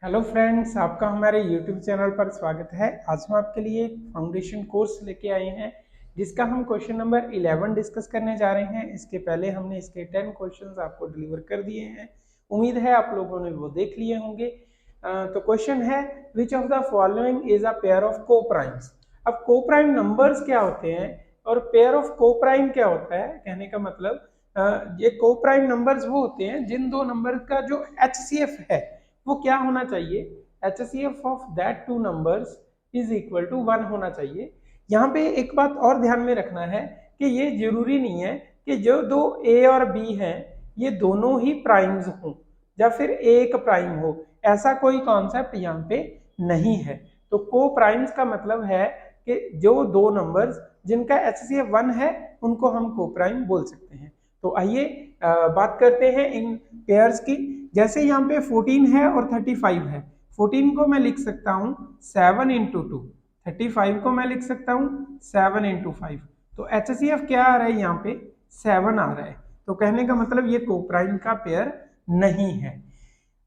Hello friends, आपका हमारे YouTube channel पर स्वागत है। आज हम आपके लिए एक फाउंडेशन कोर्स लेके आए हैं जिसका हम क्वेश्चन नंबर 11 डिस्कस करने जा रहे हैं। इसके पहले हमने इसके 10 क्वेश्चंस आपको डिलीवर कर दिए हैं। उम्मीद है आप लोगों ने वो देख लिए होंगे। तो क्वेश्चन है, which of the following is a pair of coprimes. अब कोप्राइम नंबर्स क्या होते हैं और पेयर ऑफ कोप्राइम क्या होता है, कहने का मतलब ये कोप्राइम नंबर्स वो होते हैं जिन दो नंबर का जो HCF है वो क्या होना चाहिए, HCF of that two numbers is equal to 1 होना चाहिए। यहाँ पे एक बात और ध्यान में रखना है कि ये जरूरी नहीं है कि जो दो A और B हैं ये दोनों ही प्राइम्स हों या फिर एक प्राइम हो, ऐसा कोई कॉन्सेप्ट यहाँ पे नहीं है। तो को प्राइम्स का मतलब है कि जो दो नंबर्स जिनका HCF 1 है उनको हम को प्राइम बोल सकते हैं। तो आइए बात करते हैं इन पेयर्स की। जैसे यहाँ पे 14 है और 35 है। 14 को मैं लिख सकता हूँ 7 इंटू 2, 35 को मैं लिख सकता हूँ 7 इंटू 5। तो HCF क्या आ रहा है यहाँ पे 7 आ रहा है। तो कहने का मतलब ये कोप्राइम का पेयर नहीं है।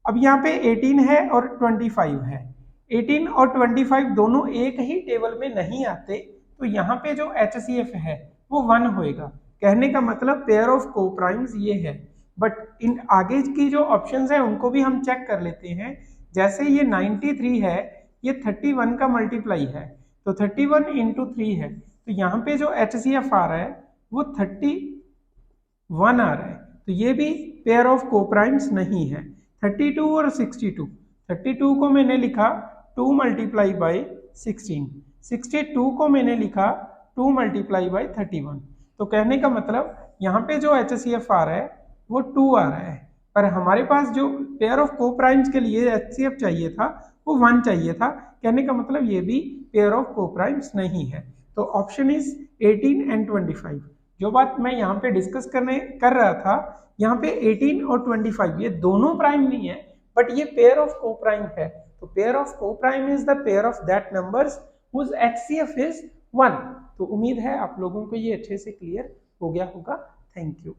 अब यहाँ पे 18 है और 25 है। 18 और 25 दोनों एक ही टेबल में नहीं आते, तो यहाँ पे जो HCF है वो 1 होएगा। कहने का मतलब पेयर ऑफ कोप्राइम्स ये है। बट इन आगे की जो ऑप्शंस है उनको भी हम चेक कर लेते हैं। जैसे ये 93 है, ये 31 का मल्टीप्लाई है, तो 31 इंटू 3 है, तो यहाँ पे जो HCF आ रहा है वो 31 आ रहा है। तो ये भी पेयर ऑफ कोप्राइम्स नहीं है। 32 और 62, 32 को मैंने लिखा 2 मल्टीप्लाई बाई 16, 62 को मैंने लिखा 2 मल्टीप्लाई बाई 31। तो कहने का मतलब यहाँ पे जो HCF आ रहा है वो 2 आ रहा है, पर हमारे पास जो पेयर ऑफ कोप्राइम्स के लिए HCF चाहिए था वो 1 चाहिए था। कहने का मतलब ये भी पेयर ऑफ कोप्राइम्स नहीं है। तो ऑप्शन इज 18 एंड 25। जो बात मैं यहाँ पे डिस्कस कर रहा था, यहाँ पे 18 और 25 ये दोनों प्राइम नहीं है, बट ये पेयर ऑफ कोप्राइम है। तो pair of coprime is the pair of that numbers whose HCF is 1। तो उम्मीद है आप लोगों को ये अच्छे से क्लियर हो गया होगा। Thank you.